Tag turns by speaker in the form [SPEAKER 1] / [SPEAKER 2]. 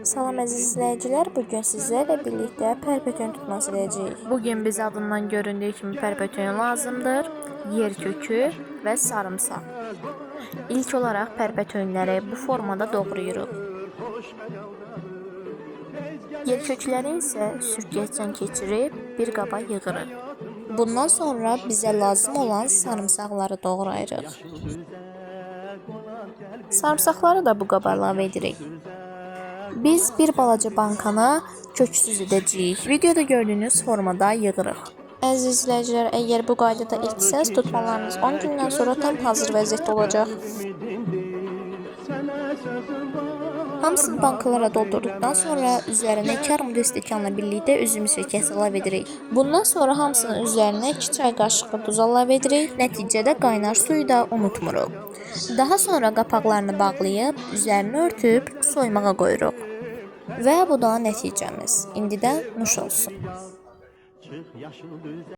[SPEAKER 1] Salam əziz izləyicilər, bugün sizlərlə birlikdə pərpətön tutması edəcəyik.
[SPEAKER 2] Bugün biz adından göründüyü kimi pərpətön lazımdır, yer kökü və sarımsaq. İlk olaraq pərpətönləri bu formada doğrayırıq. Yer kökləri isə sürtgəcdən keçirib bir qaba yığırıq.
[SPEAKER 1] Bundan sonra bizə lazım olan sarımsaqları doğrayırıq.
[SPEAKER 2] Sarımsaqları da bu qaba əlavə edirik.
[SPEAKER 1] Biz bir balaca bankana köksüz edəcəyik.
[SPEAKER 2] Videoda gördüyünüz formada yığırıq.
[SPEAKER 1] Əziz izləyicilər, əgər bu qaydada etsəz, tutmalarınız 10 gündən sonra tam hazır vəziyyətdə olacaq. Hamısını bankalara doldurduqdan sonra üzərinə 2 armud stəkanla birlikdə üzüm sirkəsi əlavə edirik. Bundan sonra hamısının üzərinə 2 çay qaşığı duz əlavə edirik. Nəticədə qaynar suyu da unutmuruq. Daha sonra qapaqlarını bağlayıb, üzərini örtüb soymağa qoyuruq. Və bu da nəticəmiz. İndidən nuş olsun.